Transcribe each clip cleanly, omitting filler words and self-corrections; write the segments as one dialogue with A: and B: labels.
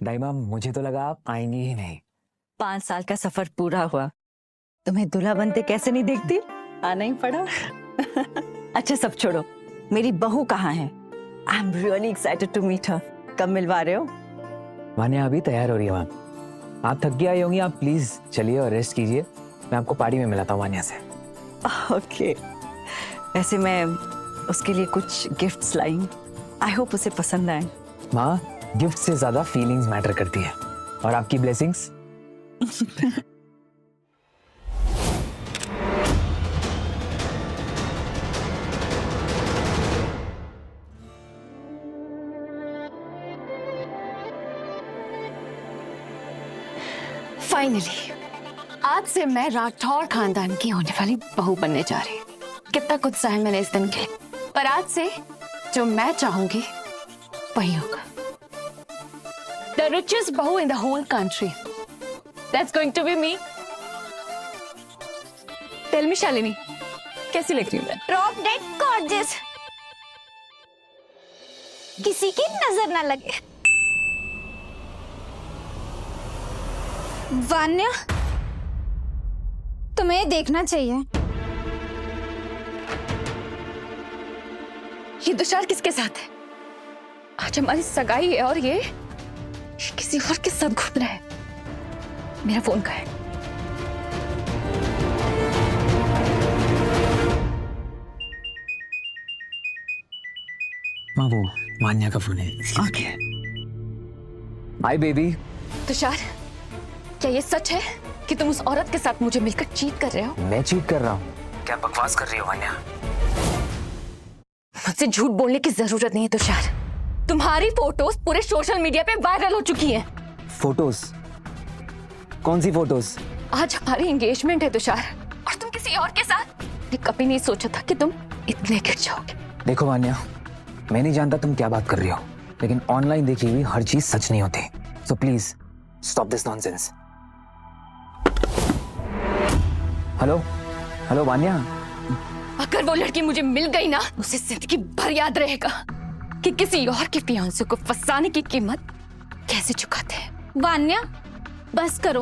A: दाइमा मुझे तो लगा आप आएंगी ही नहीं।
B: 5 साल का सफर पूरा हुआ, तुम्हें दूल्हा बनते कैसे नहीं देखती, आना ही पड़ा। अच्छा सब छोड़ो, मेरी बहू कहाँ है? I am really excited to meet her. कब मिलवा रहे हो?
A: वान्या अभी तैयार हो रही है मैम। आप थक गई आई होंगी, आप प्लीज चलिए और रेस्ट कीजिए। मैं आपको पार्टी में मिलाता हूँ वान्या से।
B: ओके। वैसे मैं उसके लिए कुछ गिफ्ट्स लाई, आई होप उसे पसंद आए।
A: माँ, गिफ्ट से ज्यादा फीलिंग्स मैटर करती है, और आपकी ब्लेसिंग्स।
C: फाइनली आज से मैं राठौर खानदान की होने वाली बहू बनने जा रही हूँ। कितना कुछ सहा है मैंने इस दिन के लिए, पर आज से जो मैं चाहूंगी वही होगा। The richest बहू in the whole country. That's going to be me. Tell me Shalini, कैसी लग रही हूँ मैं?
D: Drop dead gorgeous. किसी की नजर ना लगे। वान्या, तुम्हें देखना चाहिए।
C: ये तुषार किसके साथ है? आज हमारी सगाई है और ये किसी और के साथ घूम रहा है। मेरा फोन कहाँ है?
A: माँ, वो वान्या का फोन है।
B: ओके।
A: Hi baby.
C: तुषार, क्या ये सच है कि तुम उस औरत के साथ मुझे मिलकर चीट कर रहे हो?
A: मैं चीट कर रहा हूँ? क्या बकवास कर रही हो वान्या?
C: मुझसे झूठ बोलने की जरूरत नहीं है तुषार। तुम्हारी फोटोज पूरे सोशल मीडिया पे वायरल हो चुकी हैं।
A: फोटोज? कौन सी फोटोज?
C: आज हमारी एंगेजमेंट है तुषार, और तुम किसी और के साथ। मैंने कभी नहीं सोचा था कि तुम इतने गिर जाओगे।
A: देखो वान्या, मैं नहीं जानता तुम क्या बात कर रही हो, लेकिन ऑनलाइन देखी हुई हर चीज सच नहीं होती। So please stop this nonsense. Hello hello Vanya.
C: अगर वो लड़की मुझे मिल गई ना, उसे जिंदगी भर याद रहेगा कि किसी और के फियांसे को फंसाने की कीमत कैसे चुकाते हैं।
D: वान्या, बस करो।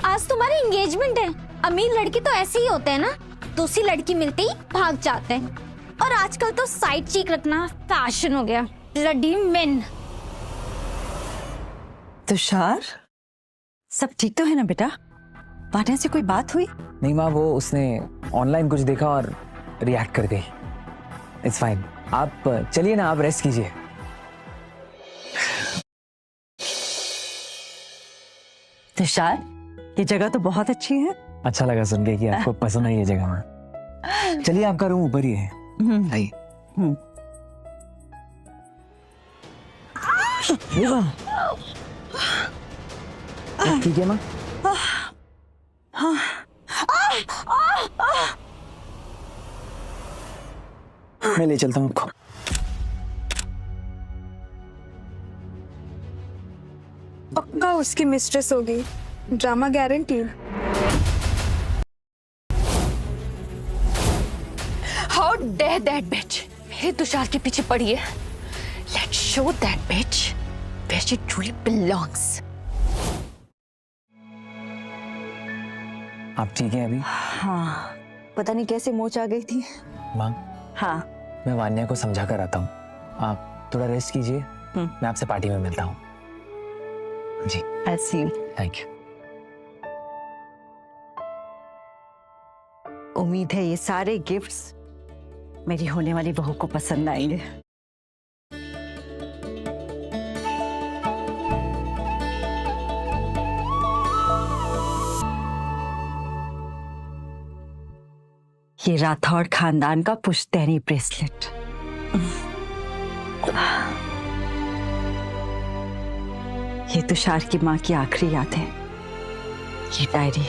D: आज तुम्हारी एंगेजमेंट है। अमीर लड़की तो ऐसे ही होते हैं ना, दूसरी लड़की मिलते ही भाग जाते हैं। और आजकल तो साइड चीक रखना फैशन हो गया। Bloody main.
B: तुषार, सब ठीक तो है ना बेटा? वान्या से कोई बात हुई?
A: नहीं माँ, वो उसने ऑनलाइन कुछ देखा और रिएक्ट कर गई। It's fine. आप चलिए ना, आप रेस्ट कीजिए।
B: तुषार, ये जगह तो बहुत अच्छी है।
A: अच्छा लगा सुन के कि आपको पसंद आई ये जगह में। चलिए, आपका रूम ऊपर ही है, आइए। ठीक है माँ? मैं ले चलता हूँ आपको।
E: पक्का उसकी मिस्ट्रेस होगी, drama guarantee.
C: How dare that bitch मेरे तुषार के पीछे पड़ी है। Let's show that bitch where she truly belongs.
A: आप ठीक हैं अभी?
B: हाँ, पता नहीं कैसे मोच आ गई थी।
A: माँ,
B: हाँ।
A: मैं वान्या को समझा कर आता हूँ, आप थोड़ा रेस्ट कीजिए। मैं आपसे पार्टी में मिलता हूँ। जी,
B: I'll see you.
A: Thank you.
B: उम्मीद है ये सारे गिफ्ट्स मेरी होने वाली बहू को पसंद आएंगे। ये राठौड़ खानदान का पुश्तैनी ब्रेसलेट। ये तुषार की माँ की आखिरी याद है। ये डायरी,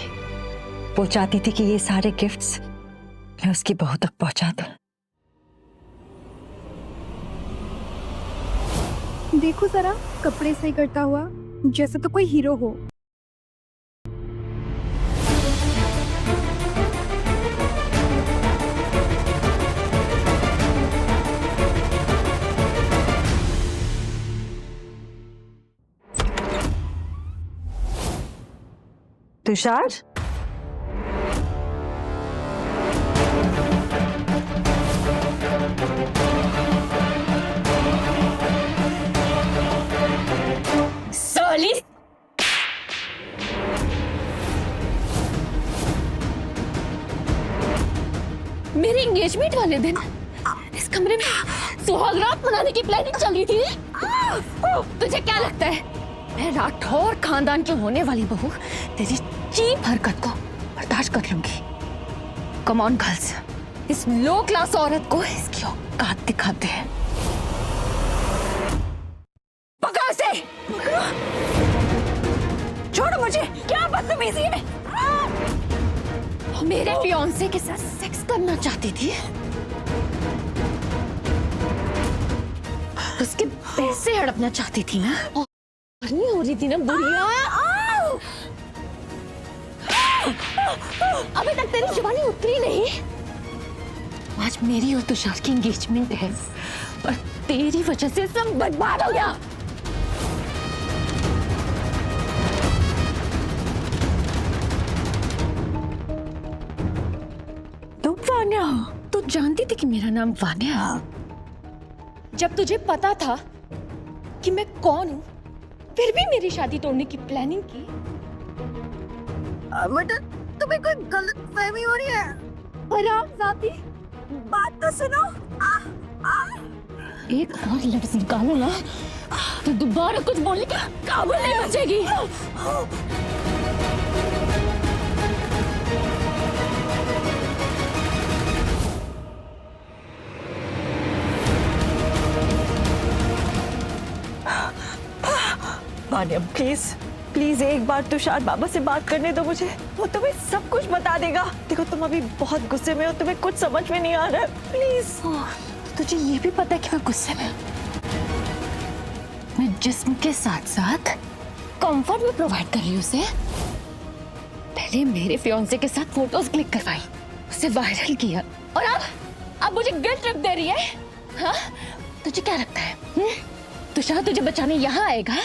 B: वो चाहती थी कि ये सारे गिफ्ट्स मैं उसकी बहू तक पहुंचा दूं।
E: देखो जरा, कपड़े सही करता हुआ, जैसे तो कोई हीरो हो।
B: तुषार,
C: साली, मेरे एंगेजमेंट वाले दिन इस कमरे में सुहागरात मनाने की प्लानिंग चल रही थी। तुझे क्या लगता है मैं राठौर खानदान की होने वाली बहू तेरी चीप हरकत को बर्दाश्त कर लूंगी? कम ऑन गर्ल्स, इस लो क्लास औरत को इसकी औकात दिखाते हैं। पकड़ से, छोड़ मुझे। क्या बदतमीजी है? मेरे फियांसे के साथ सेक्स करना चाहती थी, उसके पैसे हड़पना चाहती थी ना, नहीं हो रही थी ना बुढ़िया। अभी तक तेरी जुबानी उतरी नहीं। आज मेरी और तुषार की एंगेजमेंट है और तेरी वजह से सब बर्बाद हो गया। तुम वान्या, तू जानती थी कि मेरा नाम वान्या? जब तुझे पता था कि मैं कौन हूँ, फिर भी मेरी शादी तोड़ने की प्लानिंग की।
B: बेटा तुम्हें कोई गलतफहमी हो रही है।
C: हरामजादी,
B: बात तो सुनो।
C: एक और लफ्ज निकालो ना तो दोबारा कुछ बोलने की काबुल नहीं बचेगी।
B: वान्या प्लीज प्लीज एक बार तुषार बाबा से बात करने दो मुझे, वो तुम्हें सब कुछ बता देगा। देखो तुम अभी बहुत गुस्से में हो, तुम्हें कुछ समझ में नहीं आ रहा है, प्लीज।
C: तुझे ये भी पता है कि मैं गुस्से में हूं? मैं जिस्म के साथ साथ कंफर्ट भी प्रोवाइड कर रही हूँ उसे। पहले मेरे फियांसे के साथ फोटोज क्लिक करवाई, उसे वायरल किया, और अब मुझे गिल्ट ट्रिप दे रही है। हाँ, तुझे क्या लगता है तुषार तुझे बचाने यहाँ आएगा?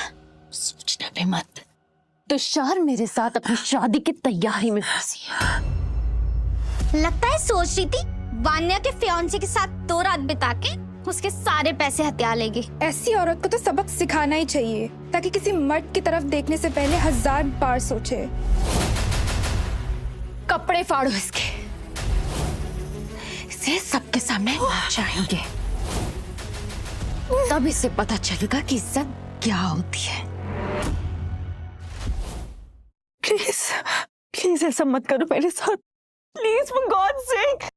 C: सोचना भी मत। तुषार मेरे साथ अपनी शादी की तैयारी में फंसी है।
D: लगता है सोच रही थी वान्या के फियांसे के साथ 2 रात बिता के उसके सारे पैसे हथिया लेगी।
E: ऐसी औरत को तो सबक सिखाना ही चाहिए, ताकि किसी मर्द की तरफ देखने से पहले 1000 बार सोचे।
C: कपड़े फाड़ो इसके, इसे सबके सामने नचाएंगे, तब इसे पता चलेगा कि इज्जत क्या होती है।
B: प्लीज प्लीज ऐसा मत करो मेरे साथ, प्लीज फॉर गॉड सेक।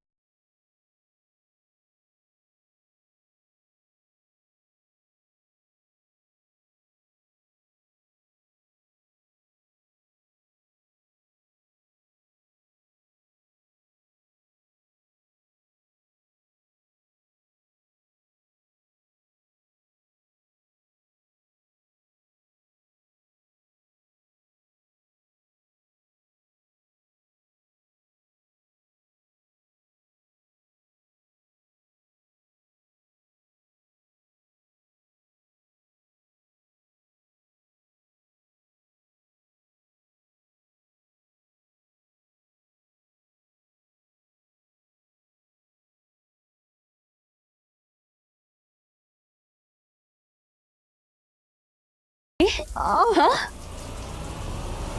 C: हाँ?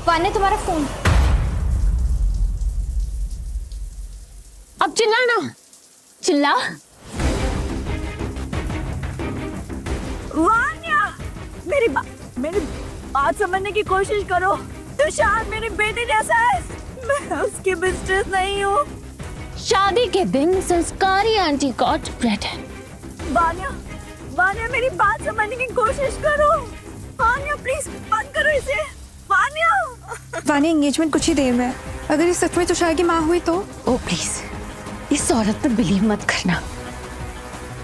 D: वान्या तुम्हारा फोन।
C: अब चिल्ला ना, चिल्ला।
B: वान्या मेरी बात समझने की कोशिश करो। तुषार मेरे बेटे जैसा है, मैं उसकी मिस्ट्रेस नहीं हूँ।
C: शादी के दिन संस्कारी आंटी गॉट प्रेग्नेंट।
B: वान्या मेरी बात समझने की कोशिश करो। वान्या प्लीज बंद करो इसे।
E: वान्या एंगेजमेंट कुछ ही देर में, अगर ये सच में तुषार की माँ हुई तो।
C: ओ प्लीज, इस औरत पे बिलीव मत करना।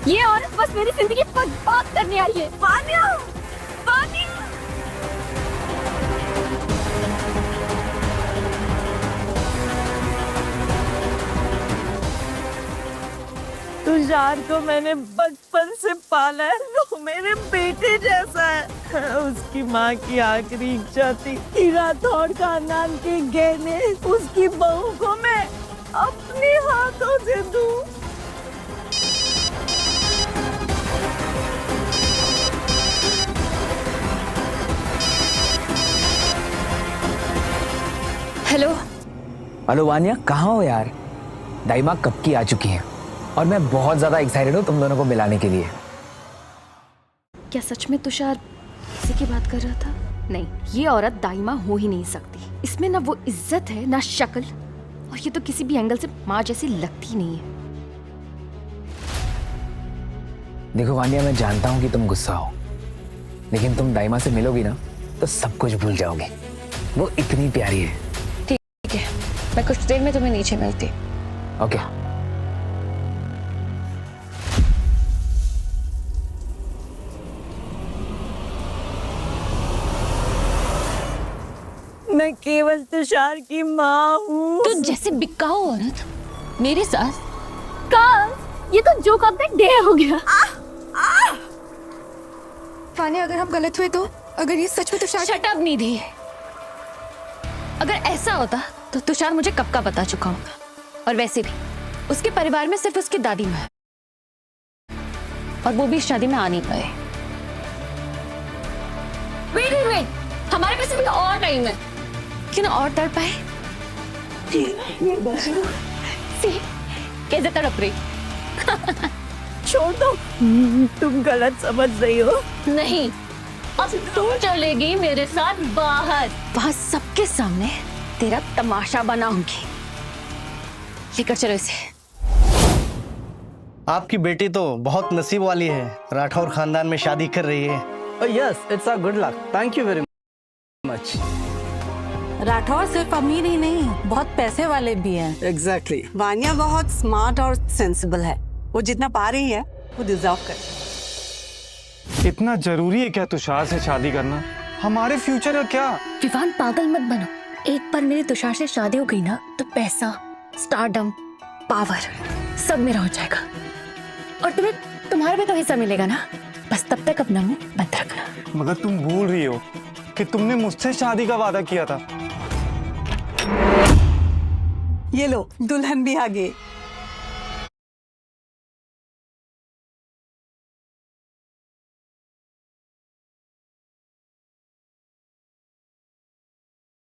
C: ये औरत बस मेरी जिंदगी बर्बाद करने आई है।
B: वान्या तुषार को मैंने बचपन से पाला है, वो मेरे बेटे जैसा है। उसकी माँ की आखिरी इच्छा थी कि राठौड़ खानदान के गहने उसकी बहू को मैं अपने हाथों से दूं।
C: हेलो।
A: हेलो वानिया, कहाँ हो यार? दाइमा कब की आ चुकी हैं और मैं बहुत ज्यादा एक्साइटेड हूँ तुम दोनों को मिलाने के लिए।
C: क्या सच में तुषार इसी की बात कर रहा था? नहीं, ये औरत दाइमा हो ही नहीं सकती। इसमें ना वो इज्जत है ना शक्ल, और ये तो किसी भी एंगल से माँ जैसी लगती ही नहीं है।
A: देखो वानिया, मैं जानता हूँ कि तुम गुस्सा हो, लेकिन तुम दाइमा से मिलोगी ना तो सब कुछ भूल जाओगे। वो इतनी प्यारी है।
C: ठीक है, मैं कुछ देर में तुम्हें नीचे मिलती।
A: ओके।
B: मैं केवल तुषार की माँ हूँ।
C: तो जैसे बिकाऊ औरत मेरे साथ।
D: ये तो जोक ऑफ द डे हो गया।
E: वानिया, अगर हम गलत हुए तो, अगर ये सच में तुषार
C: शट अप निधि। अगर ऐसा होता तो तुषार मुझे कब का बता चुका होगा। और वैसे भी उसके परिवार में सिर्फ उसकी दादी माँ है, और वो भी इस शादी में आ नहीं पाए। वेट, हमारे पास अभी और टाइम है। क्यों ना और तड़ पाए? कैसे तड़प रही?
B: छोड़ दो, तुम गलत समझ रही हो।
C: नहीं, अब तू चलेगी मेरे साथ बाहर। वहां सबके सामने तेरा तमाशा बनाऊंगी। लेकर चलो इसे।
F: आपकी बेटी तो बहुत नसीब वाली है, राठौर खानदान में शादी कर रही है।
G: Yes, it's a good luck. Thank you very much.
H: Rathore सिर्फ अमीर ही नहीं, बहुत पैसे वाले भी हैं।
G: एग्जैक्टली।
H: वानिया बहुत स्मार्ट और सेंसिबल है। वो जितना पा रही है वो डिजर्व कर।
I: इतना जरूरी है क्या तुषार से शादी करना? हमारे फ्यूचर का क्या?
C: विवान, पागल मत बनो। एक बार मेरी तुषार से शादी हो गई ना तो पैसा, स्टारडम, पावर सब मेरा हो जाएगा, और तुम्हें तुम्हारे भी तो हिस्सा मिलेगा ना। बस तब तक अपना मुंह बंद रखना।
I: मगर तुम भूल रही हो कि तुमने मुझसे शादी का वादा किया था।
H: ये लो, दुल्हन भी आ गई।